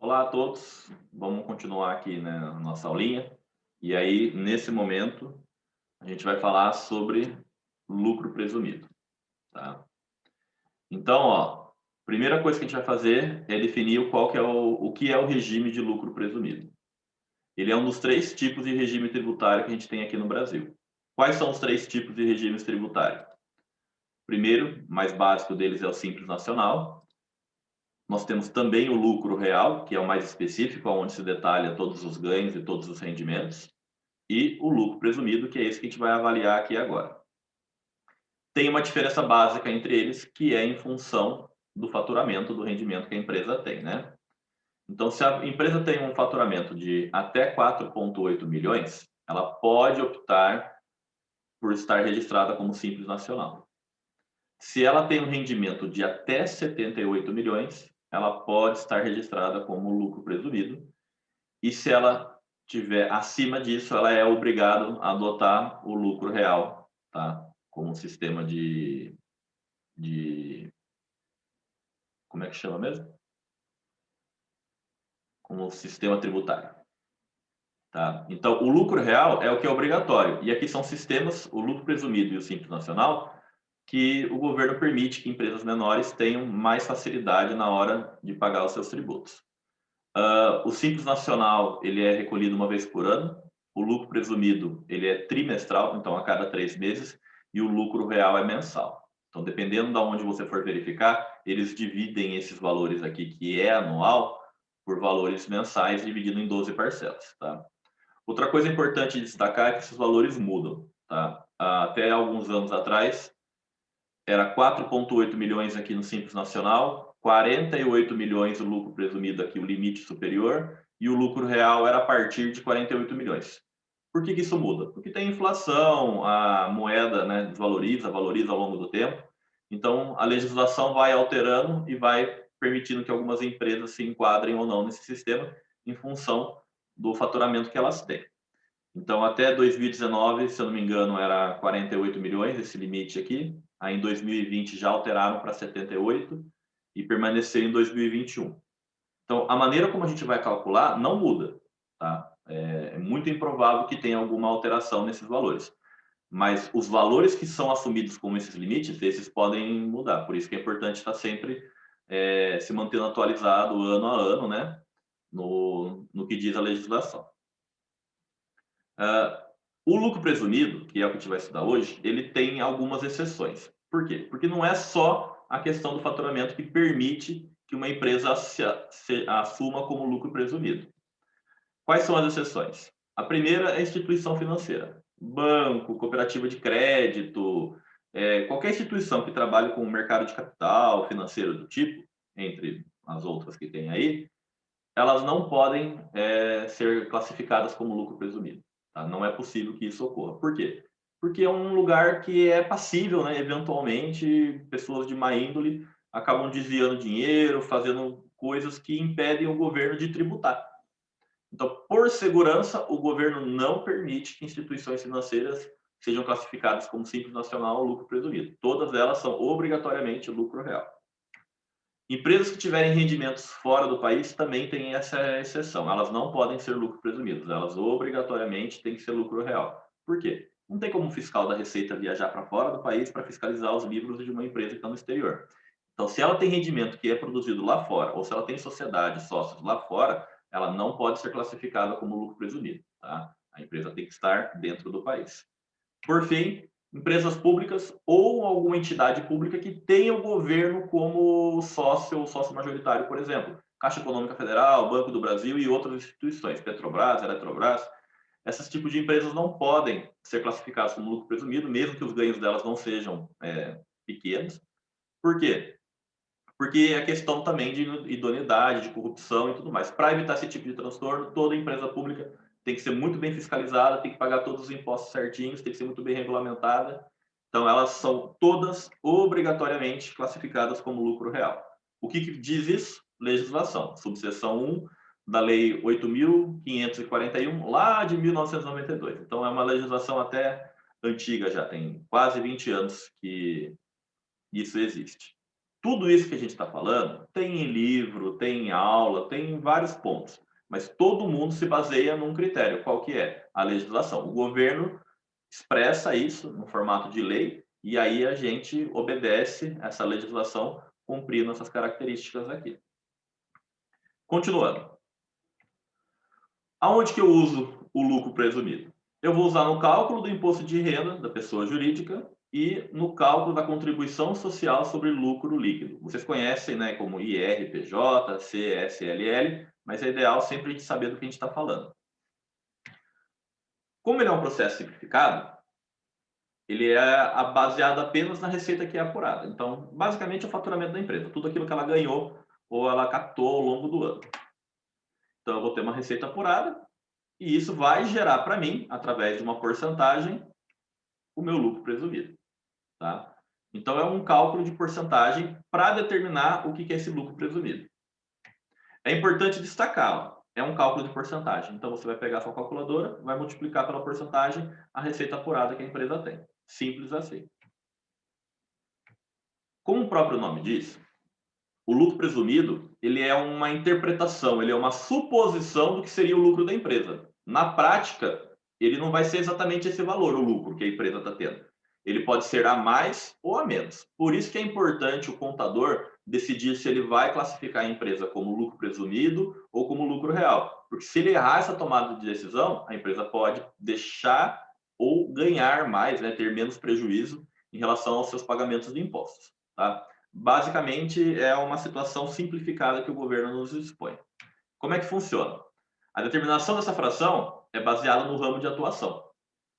Olá a todos, vamos continuar aqui, né, a nossa aulinha. E aí, nesse momento, a gente vai falar sobre lucro presumido, tá? Então, ó, primeira coisa que a gente vai fazer é definir qual que é o que é o regime de lucro presumido. Ele é um dos três tipos de regime tributário que a gente tem aqui no Brasil. Quais são os três tipos de regimes tributários? Primeiro, mais básico deles é o Simples Nacional. Nós temos também o lucro real, que é o mais específico, onde se detalha todos os ganhos e todos os rendimentos, e o lucro presumido, que é esse que a gente vai avaliar aqui agora. Tem uma diferença básica entre eles, que é em função do faturamento, do rendimento que a empresa tem, né? Então, se a empresa tem um faturamento de até 4,8 milhões, ela pode optar por estar registrada como Simples Nacional. Se ela tem um rendimento de até 78 milhões, ela pode estar registrada como lucro presumido. E se ela tiver acima disso, ela é obrigada a adotar o lucro real, tá? Como sistema de como é que chama mesmo? Como sistema tributário, tá? Então, o lucro real é o que é obrigatório. E aqui são sistemas, o lucro presumido e o Simples Nacional, que o governo permite que empresas menores tenham mais facilidade na hora de pagar os seus tributos. O Simples Nacional, ele é recolhido uma vez por ano, o lucro presumido, ele é trimestral, então a cada 3 meses, e o lucro real é mensal. Então, dependendo de onde você for verificar, eles dividem esses valores aqui, que é anual, por valores mensais, dividido em 12 parcelas, tá? Outra coisa importante de destacar é que esses valores mudam, tá? Até alguns anos atrás, era 4,8 milhões aqui no Simples Nacional, 48 milhões o lucro presumido aqui, o limite superior, e o lucro real era a partir de 48 milhões. Por que isso muda? Porque tem inflação, a moeda, né, desvaloriza, valoriza ao longo do tempo. Então, a legislação vai alterando e vai permitindo que algumas empresas se enquadrem ou não nesse sistema em função do faturamento que elas têm. Então, até 2019, se eu não me engano, era 48 milhões esse limite aqui. Aí, em 2020, já alteraram para 78 e permaneceu em 2021. Então, a maneira como a gente vai calcular não muda, tá? É muito improvável que tenha alguma alteração nesses valores. Mas os valores que são assumidos como esses limites, esses podem mudar. Por isso que é importante estar sempre se mantendo atualizado ano a ano, né? No que diz a legislação. Ah, o lucro presumido, que é o que a gente vai estudar hoje, ele tem algumas exceções. Por quê? Porque não é só a questão do faturamento que permite que uma empresa se assuma como lucro presumido. Quais são as exceções? A primeira é a instituição financeira. Banco, cooperativa de crédito, qualquer instituição que trabalhe com o mercado de capital financeiro do tipo, entre as outras que tem aí, elas não podem ser classificadas como lucro presumido. Tá? Não é possível que isso ocorra. Por quê? Porque é um lugar que é passível, né? Eventualmente, pessoas de má índole acabam desviando dinheiro, fazendo coisas que impedem o governo de tributar. Então, por segurança, o governo não permite que instituições financeiras sejam classificadas como Simples Nacional ou lucro presumido. Todas elas são obrigatoriamente lucro real. Empresas que tiverem rendimentos fora do país também têm essa exceção. Elas não podem ser lucro presumidos, elas obrigatoriamente têm que ser lucro real. Por quê? Não tem como o fiscal da Receita viajar para fora do país para fiscalizar os livros de uma empresa que está no exterior. Então, se ela tem rendimento que é produzido lá fora, ou se ela tem sociedade, sócios lá fora, ela não pode ser classificada como lucro presumido. Tá? A empresa tem que estar dentro do país. Por fim, empresas públicas ou alguma entidade pública que tenha o governo como sócio ou sócio majoritário, por exemplo, Caixa Econômica Federal, Banco do Brasil e outras instituições, Petrobras, Eletrobras. Esses tipos de empresas não podem ser classificadas como lucro presumido, mesmo que os ganhos delas não sejam pequenos. Por quê? Porque é questão também de idoneidade, de corrupção e tudo mais. Para evitar esse tipo de transtorno, toda empresa pública tem que ser muito bem fiscalizada, tem que pagar todos os impostos certinhos, tem que ser muito bem regulamentada. Então, elas são todas obrigatoriamente classificadas como lucro real. O que diz isso? Legislação, subseção 1 da Lei 8.541, lá de 1992. Então, é uma legislação até antiga já, tem quase 20 anos que isso existe. Tudo isso que a gente está falando tem em livro, tem em aula, tem em vários pontos, mas todo mundo se baseia num critério, qual que é? A legislação. O governo expressa isso no formato de lei e aí a gente obedece essa legislação cumprindo essas características aqui. Continuando. Aonde que eu uso o lucro presumido? Eu vou usar no cálculo do imposto de renda da pessoa jurídica e no cálculo da contribuição social sobre lucro líquido. Vocês conhecem, né, como IR, PJ, CSLL, mas é ideal sempre a gente saber do que a gente está falando. Como ele é um processo simplificado, ele é baseado apenas na receita que é apurada. Então, basicamente, é o faturamento da empresa, tudo aquilo que ela ganhou ou ela captou ao longo do ano. Então, eu vou ter uma receita apurada e isso vai gerar para mim, através de uma porcentagem, o meu lucro presumido. Tá? Então, é um cálculo de porcentagem para determinar o que é esse lucro presumido. É importante destacar, ó, é um cálculo de porcentagem. Então, você vai pegar a sua calculadora, vai multiplicar pela porcentagem a receita apurada que a empresa tem. Simples assim. Como o próprio nome diz, o lucro presumido ele é uma interpretação, ele é uma suposição do que seria o lucro da empresa. Na prática, ele não vai ser exatamente esse valor, o lucro que a empresa está tendo. Ele pode ser a mais ou a menos. Por isso que é importante o contador decidir se ele vai classificar a empresa como lucro presumido ou como lucro real. Porque se ele errar essa tomada de decisão, a empresa pode deixar ou ganhar mais, né, ter menos prejuízo em relação aos seus pagamentos de impostos. Tá? Basicamente, é uma situação simplificada que o governo nos expõe. Como é que funciona? A determinação dessa fração é baseada no ramo de atuação.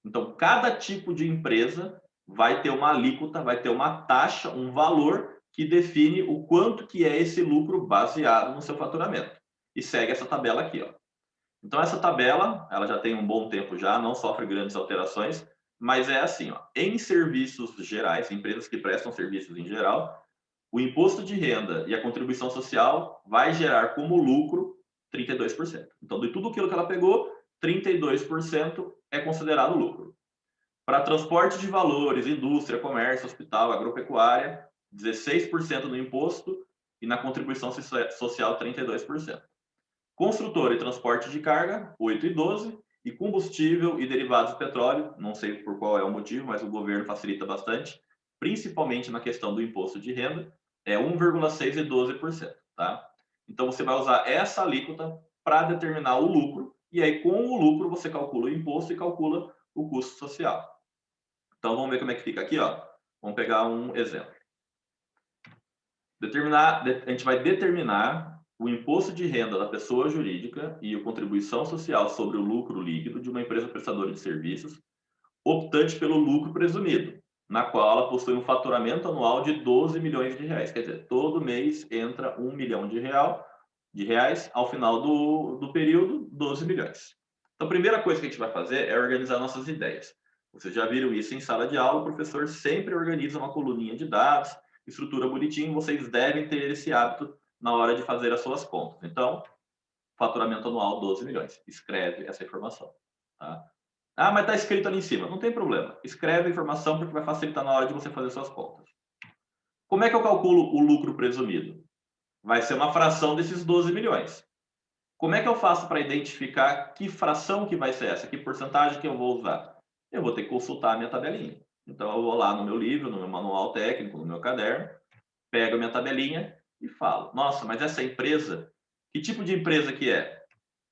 Então, cada tipo de empresa vai ter uma alíquota, vai ter uma taxa, um valor que define o quanto que é esse lucro baseado no seu faturamento. E segue essa tabela aqui, ó. Então, essa tabela, ela já tem um bom tempo já, não sofre grandes alterações, mas é assim, ó, em serviços gerais, empresas que prestam serviços em geral, o imposto de renda e a contribuição social vai gerar como lucro 32%. Então, de tudo aquilo que ela pegou, 32% é considerado lucro. Para transporte de valores, indústria, comércio, hospital, agropecuária, 16% no imposto e na contribuição social, 32%. Construtor e transporte de carga, 8 e 12, e combustível e derivados de petróleo, não sei por qual é o motivo, mas o governo facilita bastante, principalmente na questão do imposto de renda, é 1,6 e 12%, tá? Então você vai usar essa alíquota para determinar o lucro, e aí com o lucro você calcula o imposto e calcula o custo social. Então vamos ver como é que fica aqui, ó. Vamos pegar um exemplo. A gente vai determinar o imposto de renda da pessoa jurídica e a contribuição social sobre o lucro líquido de uma empresa prestadora de serviços, optante pelo lucro presumido, na qual ela possui um faturamento anual de 12 milhões de reais. Quer dizer, todo mês entra 1 milhão de reais, ao final do período, 12 milhões. Então, a primeira coisa que a gente vai fazer é organizar nossas ideias. Vocês já viram isso em sala de aula, o professor sempre organiza uma coluninha de dados, estrutura bonitinho, vocês devem ter esse hábito na hora de fazer as suas contas. Então, faturamento anual 12 milhões. Escreve essa informação. Tá? Ah, mas está escrito ali em cima. Não tem problema. Escreve a informação porque vai facilitar na hora de você fazer suas contas. Como é que eu calculo o lucro presumido? Vai ser uma fração desses 12 milhões. Como é que eu faço para identificar que fração que vai ser essa? Que porcentagem que eu vou usar? Eu vou ter que consultar a minha tabelinha. Então, eu vou lá no meu livro, no meu manual técnico, no meu caderno, pego a minha tabelinha e falo, nossa, mas essa empresa, que tipo de empresa que é?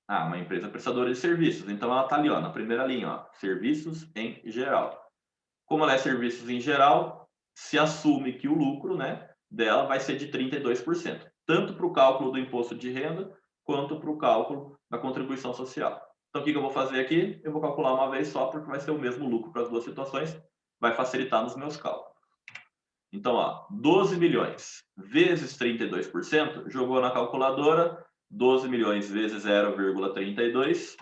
Ah, uma empresa prestadora de serviços. Então, ela está ali, ó, na primeira linha, ó, serviços em geral. Como ela é serviços em geral, se assume que o lucro, né, dela vai ser de 32%, tanto para o cálculo do imposto de renda, quanto para o cálculo da contribuição social. Então, o que eu vou fazer aqui? Eu vou calcular uma vez só, porque vai ser o mesmo lucro para as duas situações, vai facilitar nos meus cálculos. Então, ó, 12 milhões vezes 32%, jogou na calculadora, 12 milhões vezes 0,32,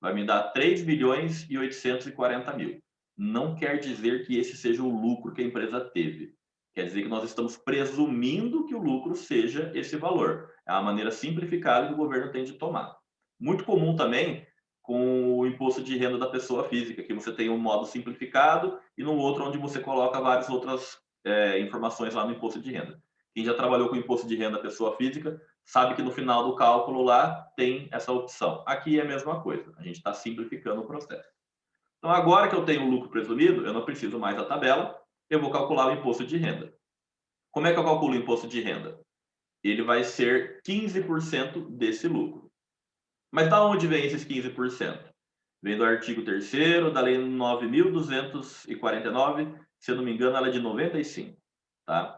vai me dar 3 milhões e 840 mil. Não quer dizer que esse seja o lucro que a empresa teve. Quer dizer que nós estamos presumindo que o lucro seja esse valor. É a maneira simplificada que o governo tem de tomar. Muito comum também com o imposto de renda da pessoa física, que você tem um modo simplificado e no outro onde você coloca várias outras informações lá no imposto de renda. Quem já trabalhou com imposto de renda pessoa física sabe que no final do cálculo lá tem essa opção. Aqui é a mesma coisa, a gente está simplificando o processo. Então, agora que eu tenho o lucro presumido, eu não preciso mais da tabela, eu vou calcular o imposto de renda. Como é que eu calculo o imposto de renda? Ele vai ser 15% desse lucro. Mas da onde vem esses 15%? Vem do artigo 3º da Lei 9.249, se eu não me engano, ela é de 95, tá?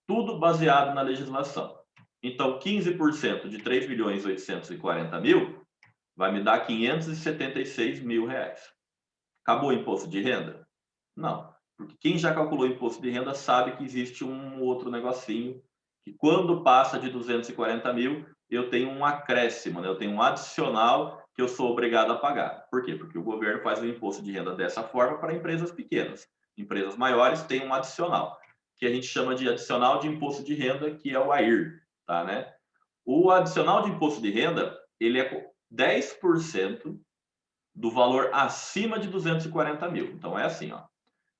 Tudo baseado na legislação. Então, 15% de 3.840.000 vai me dar 576 mil reais. Acabou o imposto de renda? Não, porque quem já calculou o imposto de renda sabe que existe um outro negocinho, que quando passa de 240.000, eu tenho um acréscimo, né? Eu tenho um adicional que eu sou obrigado a pagar. Por quê? Porque o governo faz o imposto de renda dessa forma para empresas pequenas. Empresas maiores têm um adicional, que a gente chama de adicional de imposto de renda, que é o AIR, tá, né? O adicional de imposto de renda, ele é 10% do valor acima de 240.000. Então, é assim, ó,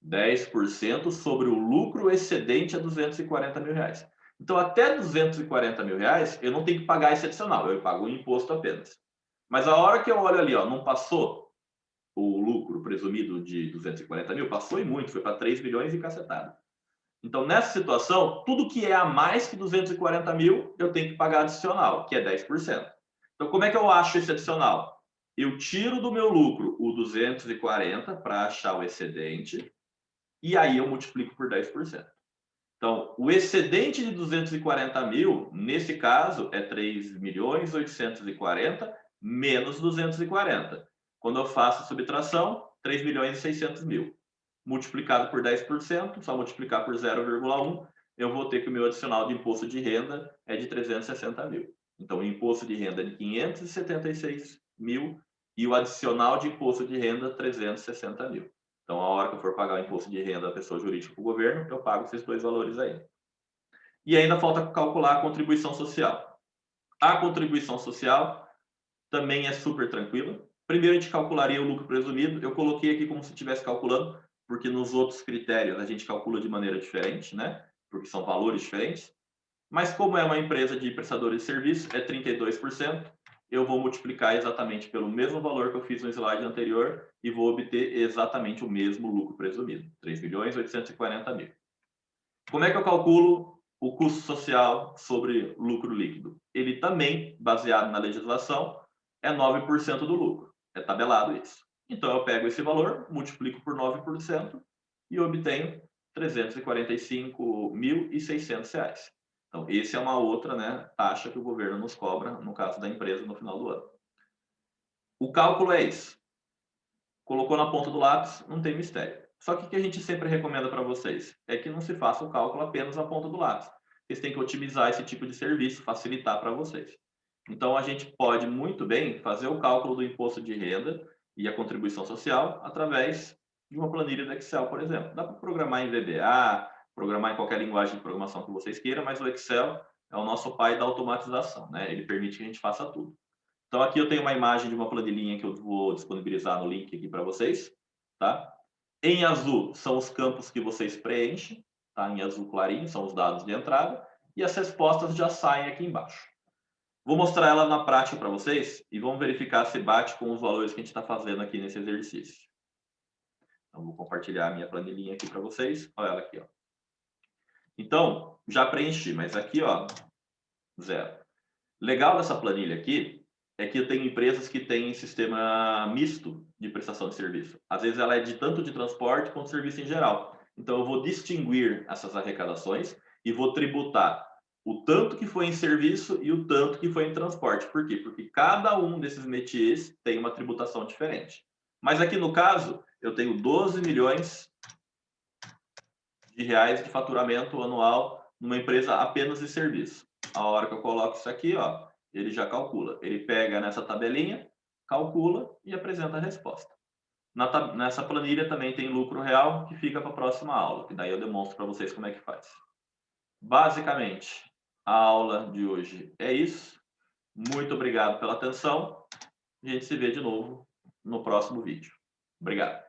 10% sobre o lucro excedente a 240.000 reais. Então, até 240.000 reais, eu não tenho que pagar esse adicional, eu pago o imposto apenas. Mas a hora que eu olho ali, ó, não passou o lucro presumido de 240.000, passou e muito, foi para 3 milhões e cacetada. Então, nessa situação, tudo que é a mais que 240.000, eu tenho que pagar adicional, que é 10%. Então, como é que eu acho esse adicional? Eu tiro do meu lucro o 240 para achar o excedente, e aí eu multiplico por 10%. Então, o excedente de 240.000, nesse caso, é 3.840.000 menos 240. Quando eu faço a subtração, 3.600.000. Multiplicado por 10%, só multiplicar por 0,1, eu vou ter que o meu adicional de imposto de renda é de 360.000. Então, o imposto de renda é de 576 mil e o adicional de imposto de renda 360.000. Então, a hora que eu for pagar o imposto de renda da pessoa jurídica para o governo, eu pago esses dois valores aí. E ainda falta calcular a contribuição social. A contribuição social também é super tranquila. Primeiro, a gente calcularia o lucro presumido. Eu coloquei aqui como se estivesse calculando, porque nos outros critérios a gente calcula de maneira diferente, né? Porque são valores diferentes. Mas como é uma empresa de prestadores de serviço, é 32%. Eu vou multiplicar exatamente pelo mesmo valor que eu fiz no slide anterior e vou obter exatamente o mesmo lucro presumido, 3.840.000. Como é que eu calculo o custo social sobre lucro líquido? Ele também, baseado na legislação, é 9% do lucro. É tabelado isso. Então, eu pego esse valor, multiplico por 9% e obtenho R$ 345.600. Então, essa é uma outra, né, taxa que o governo nos cobra, no caso da empresa, no final do ano. O cálculo é isso. Colocou na ponta do lápis, não tem mistério. Só que o que a gente sempre recomenda para vocês é que não se faça o cálculo apenas na ponta do lápis. Vocês têm que otimizar esse tipo de serviço, facilitar para vocês. Então, a gente pode muito bem fazer o cálculo do imposto de renda e a contribuição social através de uma planilha do Excel, por exemplo. Dá para programar em VBA, programar em qualquer linguagem de programação que vocês queiram, mas o Excel é o nosso pai da automatização, né? Ele permite que a gente faça tudo. Então, aqui eu tenho uma imagem de uma planilhinha que eu vou disponibilizar no link aqui para vocês, tá? Em azul são os campos que vocês preenchem, tá? Em azul clarinho são os dados de entrada e as respostas já saem aqui embaixo. Vou mostrar ela na prática para vocês e vamos verificar se bate com os valores que a gente está fazendo aqui nesse exercício. Então, vou compartilhar a minha planilhinha aqui para vocês. Olha ela aqui, ó. Então, já preenchi, mas aqui, ó, zero. Legal dessa planilha aqui é que eu tenho empresas que têm sistema misto de prestação de serviço. Às vezes ela é de tanto de transporte quanto serviço em geral. Então eu vou distinguir essas arrecadações e vou tributar o tanto que foi em serviço e o tanto que foi em transporte. Por quê? Porque cada um desses métiers tem uma tributação diferente. Mas aqui no caso, eu tenho 12 milhões de reais de faturamento anual numa empresa apenas de serviço. A hora que eu coloco isso aqui, ó, ele já calcula. Ele pega nessa tabelinha, calcula e apresenta a resposta. Nessa planilha também tem lucro real, que fica para a próxima aula, que daí eu demonstro para vocês como é que faz. Basicamente, a aula de hoje é isso. Muito obrigado pela atenção. A gente se vê de novo no próximo vídeo. Obrigado.